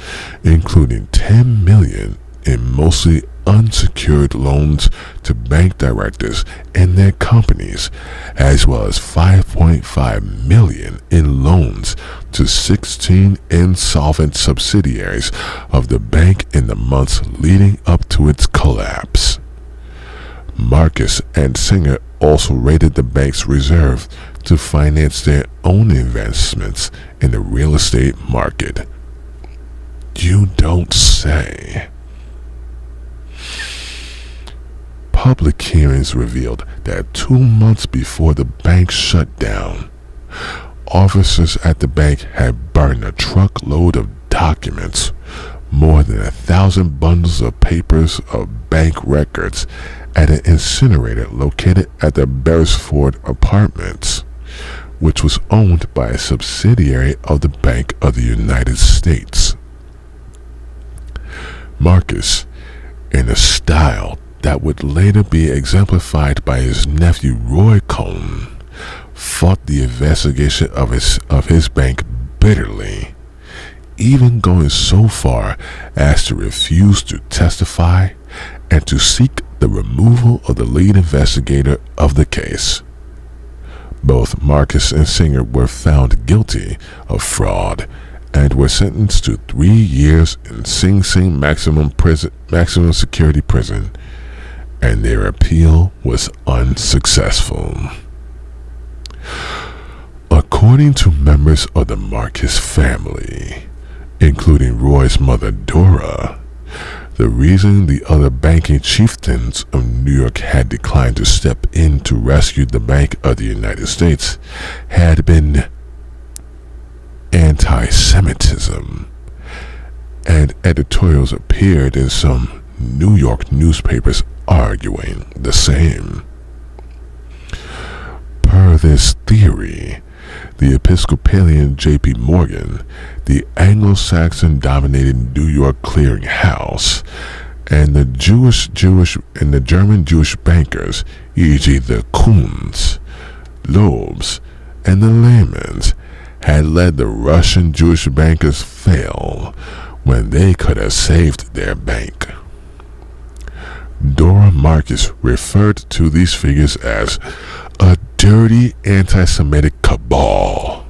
S1: including $10 million in mostly unsecured loans to bank directors and their companies, as well as $5.5 million in loans to 16 insolvent subsidiaries of the bank in the months leading up to its collapse. Marcus and Singer also raided the bank's reserve to finance their own investments in the real estate market. You don't say. Public hearings revealed that 2 months before the bank shut down, officers at the bank had burned a truckload of documents, more than 1,000 bundles of papers of bank records, at an incinerator located at the Beresford Apartments, which was owned by a subsidiary of the Bank of the United States. Marcus, in a style that would later be exemplified by his nephew Roy Cohn, fought the investigation of his bank bitterly, even going so far as to refuse to testify and to seek the removal of the lead investigator of the case. Both Marcus and Singer were found guilty of fraud and were sentenced to 3 years in Sing Sing maximum security prison, and their appeal was unsuccessful. According to members of the Marcus family, including Roy's mother Dora, the reason the other banking chieftains of New York had declined to step in to rescue the Bank of the United States had been anti-Semitism, and editorials appeared in some New York newspapers arguing the same. Per this theory, the Episcopalian J.P. Morgan, the Anglo-Saxon-dominated New York Clearing House, and the German Jewish bankers, e.g. the Kuhns, Loebs, and the Lehmans, had let the Russian Jewish bankers fail when they could have saved their bank. Dora Marcus referred to these figures as a dirty anti-Semitic cabal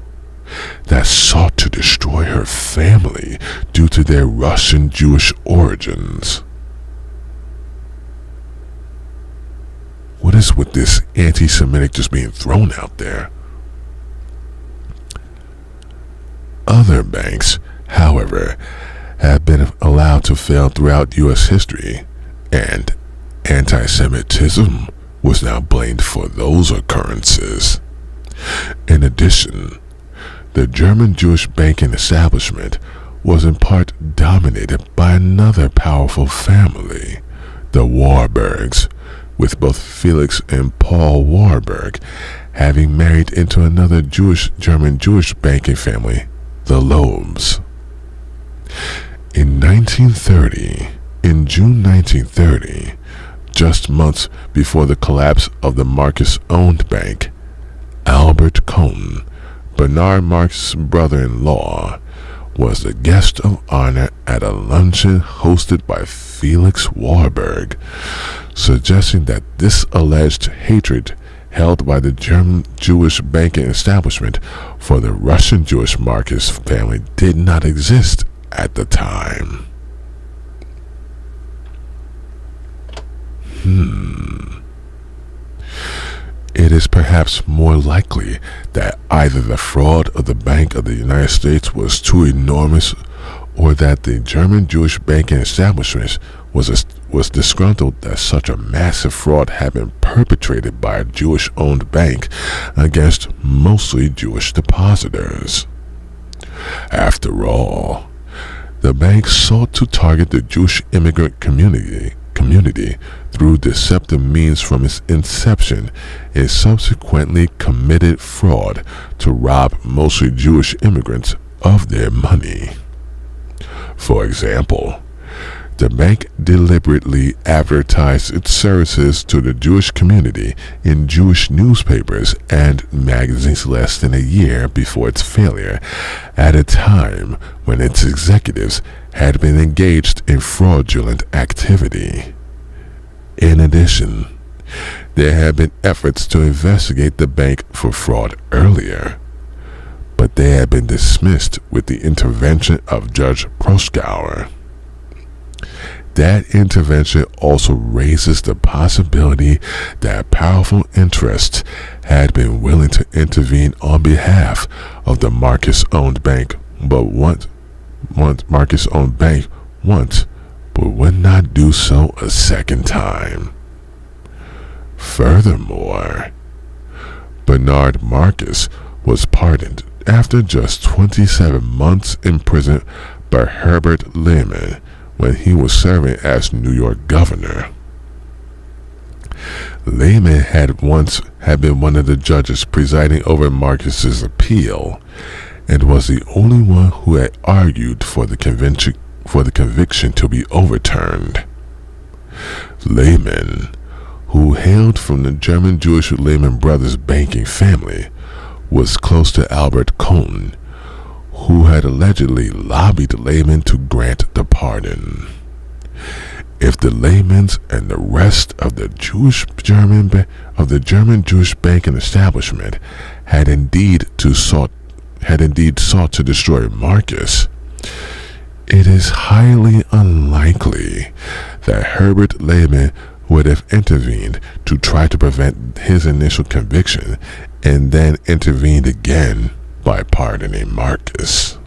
S1: that sought to destroy her family due to their Russian Jewish origins. What is with this anti-Semitic just being thrown out there? Other banks, however, have been allowed to fail throughout U.S. history, and anti-Semitism was now blamed for those occurrences. In addition, the German Jewish banking establishment was in part dominated by another powerful family, the Warburgs, with both Felix and Paul Warburg having married into another German Jewish banking family, the Loebs. In June 1930, just months before the collapse of the Marcus-owned bank, Albert Cohn, Bernard Marcus' brother-in-law, was the guest of honor at a luncheon hosted by Felix Warburg, suggesting that this alleged hatred held by the German Jewish banking establishment for the Russian Jewish Marcus family did not exist at the time. It is perhaps more likely that either the fraud of the Bank of the United States was too enormous, or that the German Jewish banking establishment was disgruntled that such a massive fraud had been perpetrated by a Jewish-owned bank against mostly Jewish depositors. After all, the bank sought to target the Jewish immigrant community through deceptive means from its inception. It subsequently committed fraud to rob mostly Jewish immigrants of their money. For example, the bank deliberately advertised its services to the Jewish community in Jewish newspapers and magazines less than a year before its failure, at a time when its executives had been engaged in fraudulent activity. In addition, there had been efforts to investigate the bank for fraud earlier, but they had been dismissed with the intervention of Judge Proskauer. That intervention also raises the possibility that powerful interests had been willing to intervene on behalf of the Marcus-owned bank, but would not do so a second time. Furthermore, Bernard Marcus was pardoned after just 27 months in prison by Herbert Lehman when he was serving as New York governor. Lehman had been one of the judges presiding over Marcus's appeal, and was the only one who had argued for the conviction to be overturned. Lehman, who hailed from the German Jewish Lehman Brothers banking family, was close to Albert Cohn, who had allegedly lobbied Lehman to grant the pardon. If the Lehmans and the rest of the German Jewish banking establishment had indeed sought to destroy Marcus, it is highly unlikely that Herbert Lehman would have intervened to try to prevent his initial conviction and then intervened again by pardoning Marcus.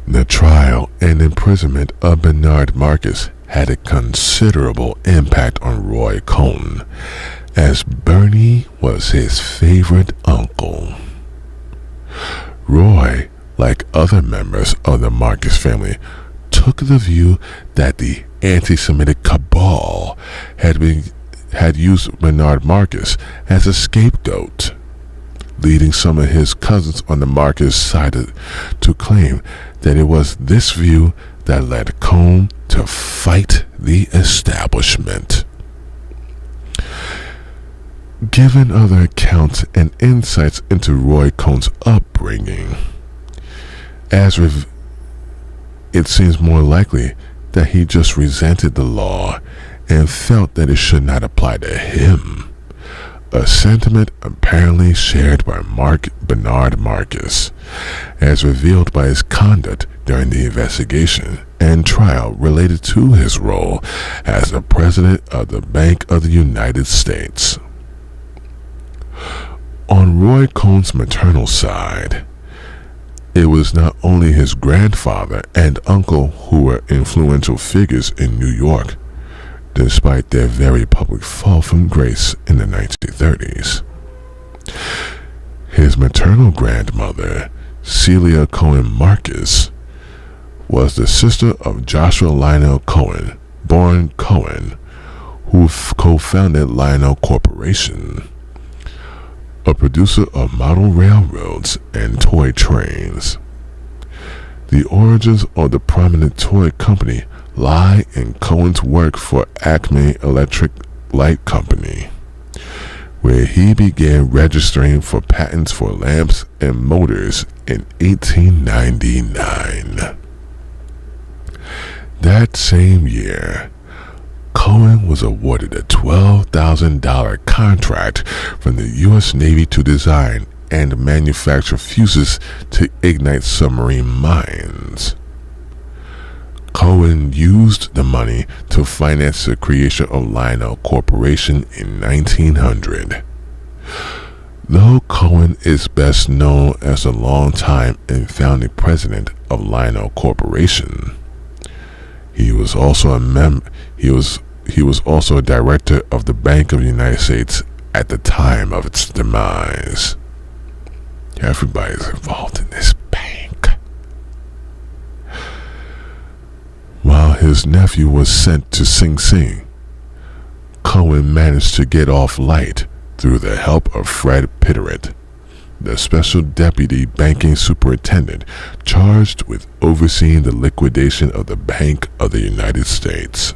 S1: The trial and imprisonment of Bernard Marcus had a considerable impact on Roy Cohn, as Bernie was his favorite uncle. Roy, like other members of the Marcus family, took the view that the anti-Semitic cabal had used Bernard Marcus as a scapegoat, leading some of his cousins on the Marcus side to claim that it was this view that led Cohn to fight the establishment. Given other accounts and insights into Roy Cohn's upbringing, it seems more likely that he just resented the law and felt that it should not apply to him, a sentiment apparently shared by Bernard Marcus, as revealed by his conduct during the investigation and trial related to his role as the president of the Bank of the United States. On Roy Cohn's maternal side, it was not only his grandfather and uncle who were influential figures in New York, despite their very public fall from grace in the 1930s. His maternal grandmother, Celia Cohen Marcus, was the sister of Joshua Lionel Cohen, born Cohen, who co-founded Lionel Corporation, a producer of model railroads and toy trains. The origins of the prominent toy company lie in Cohen's work for Acme Electric Light Company, where he began registering for patents for lamps and motors in 1899. That same year, Cohen was awarded a $12,000 contract from the U.S. Navy to design and manufacture fuses to ignite submarine mines. Cohen used the money to finance the creation of Lionel Corporation in 1900. Though Cohen is best known as the longtime and founding president of Lionel Corporation, he was also he was also a director of the Bank of the United States at the time of its demise. Everybody's involved in this bank. While his nephew was sent to Sing Sing, Cohen managed to get off light through the help of Fred Pitteret, the special deputy banking superintendent charged with overseeing the liquidation of the Bank of the United States.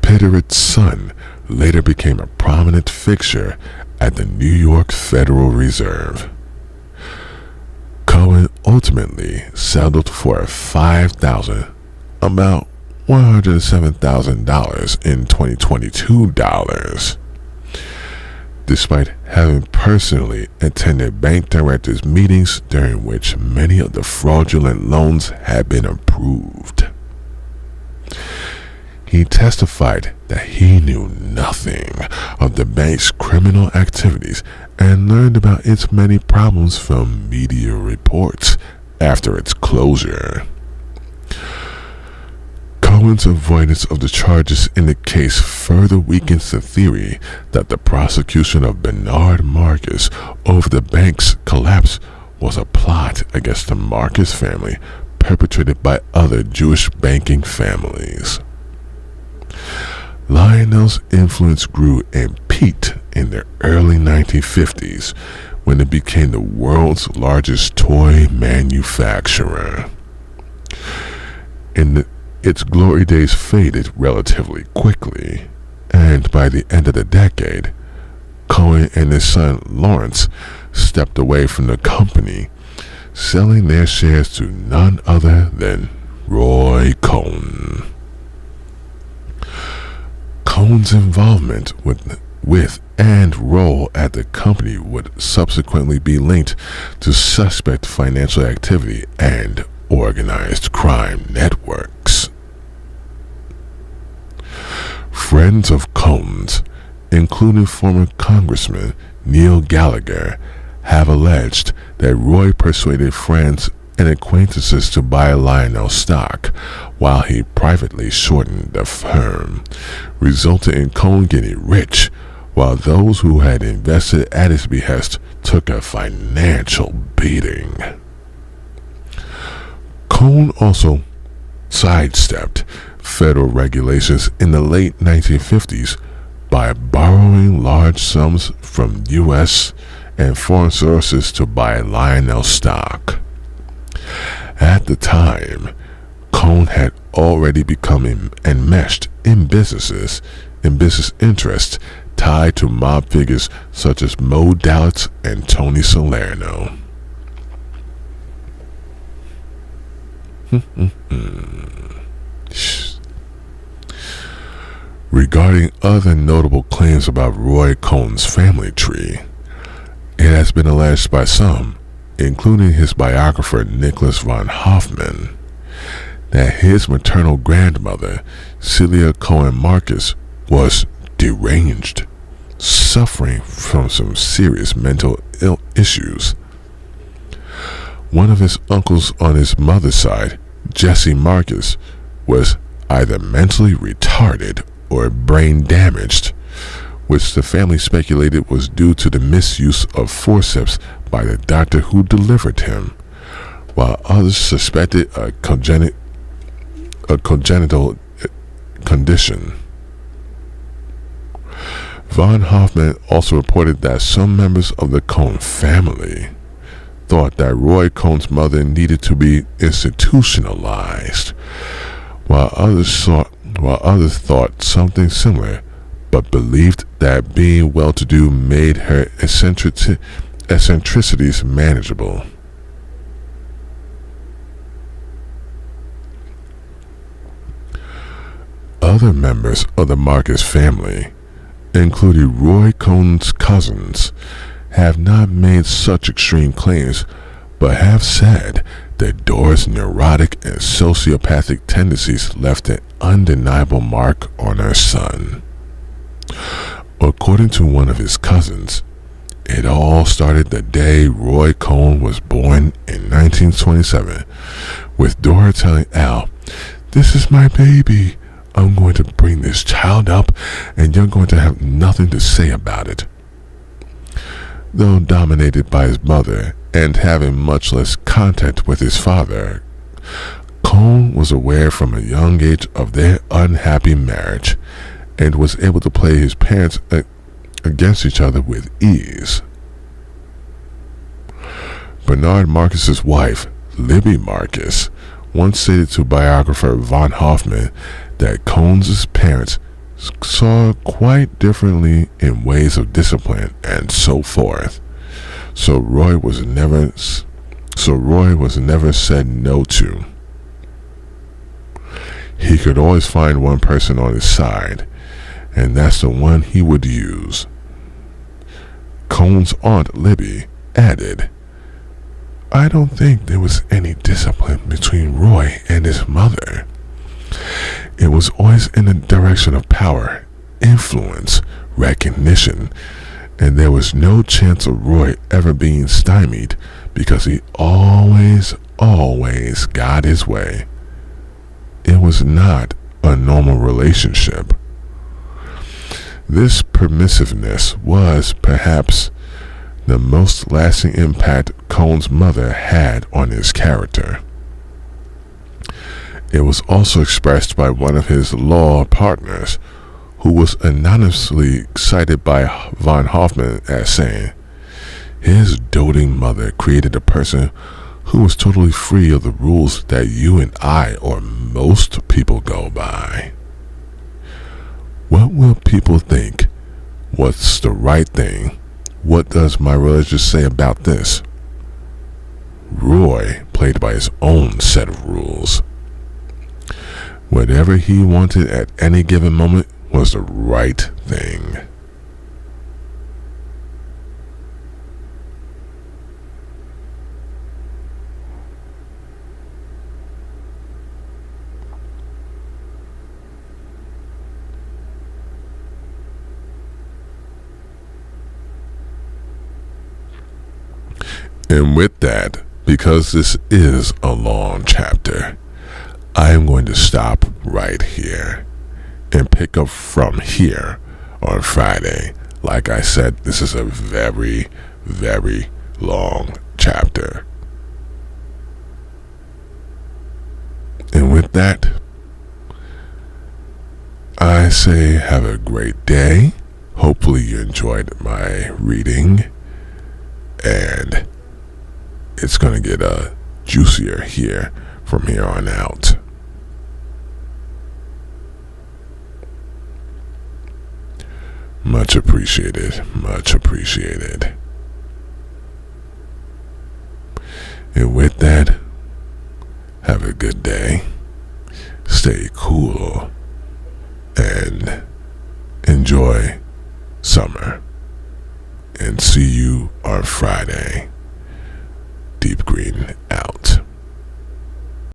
S1: Pitteret's son later became a prominent fixture at the New York Federal Reserve. Cohen ultimately settled for about $107,000 in 2022 dollars, despite having personally attended bank directors' meetings during which many of the fraudulent loans had been approved. He testified that he knew nothing of the bank's criminal activities and learned about its many problems from media reports after its closure. Cohen's avoidance of the charges in the case further weakens the theory that the prosecution of Bernard Marcus over the bank's collapse was a plot against the Marcus family perpetrated by other Jewish banking families. Lionel's influence grew and peaked in the early 1950s when it became the world's largest toy manufacturer. Its glory days faded relatively quickly, and by the end of the decade, Cohen and his son Lawrence stepped away from the company, selling their shares to none other than Roy Cohn. Cohen's involvement with and role at the company would subsequently be linked to suspect financial activity and organized crime networks. Friends of Cohen's, including former Congressman Neil Gallagher, have alleged that Roy persuaded friends and acquaintances to buy Lionel stock while he privately shortened the firm, resulting in Cohen getting rich while those who had invested at his behest took a financial beating. Cohen also sidestepped federal regulations in the late 1950s by borrowing large sums from U.S. and foreign sources to buy Lionel stock. At the time, Cohen had already become enmeshed in business interests tied to mob figures such as Mo Dallas and Tony Salerno. Regarding other notable claims about Roy Cohen's family tree, it has been alleged by some, including his biographer Nicholas von Hoffman, that his maternal grandmother, Celia Cohen Marcus, was deranged, suffering from some serious mental issues. One of his uncles on his mother's side, Jesse Marcus, was either mentally retarded or brain damaged, which the family speculated was due to the misuse of forceps by the doctor who delivered him, while others suspected a congenital condition. Von Hoffman also reported that some members of the Cohen family thought that Roy Cohen's mother needed to be institutionalized, while others thought something similar, but believed that being well-to-do made her eccentricities manageable. Other members of the Marcus family, including Roy Cohen's cousins, have not made such extreme claims, but have said that Dora's neurotic and sociopathic tendencies left an undeniable mark on her son. According to one of his cousins, It all started the day Roy Cohn was born in 1927, with Dora telling Al, "This is my baby. I'm going to bring this child up, and you're going to have nothing to say about it." Though dominated by his mother and having much less contact with his father, Cohn was aware from a young age of their unhappy marriage and was able to play his parents against each other with ease. Bernard Marcus's wife, Libby Marcus, once stated to biographer von Hoffman that Cohn's parents saw quite differently in ways of discipline and so forth. So Roy was never said no to. He could always find one person on his side, and that's the one he would use. Cohn's aunt Libby added, "I don't think there was any discipline between Roy and his mother. It was always in the direction of power, influence, recognition, and there was no chance of Roy ever being stymied because he always got his way. It was not a normal relationship." This permissiveness was perhaps the most lasting impact Cohn's mother had on his character. It was also expressed by one of his law partners, who was anonymously cited by von Hoffman as saying, "His doting mother created a person who was totally free of the rules that you and I or most people go by." What will people think? What's the right thing? What does my religion say about this? Roy played by his own set of rules. Whatever he wanted at any given moment was the right thing. And with that, because this is a long chapter, I am going to stop right here and pick up from here on Friday. Like I said, this is a very, very long chapter. And with that, I say have a great day. Hopefully you enjoyed my reading, and it's going to get juicier here from here on out. Much appreciated, much appreciated. And with that, have a good day. Stay cool and enjoy summer. And see you on Friday. Deep Green out.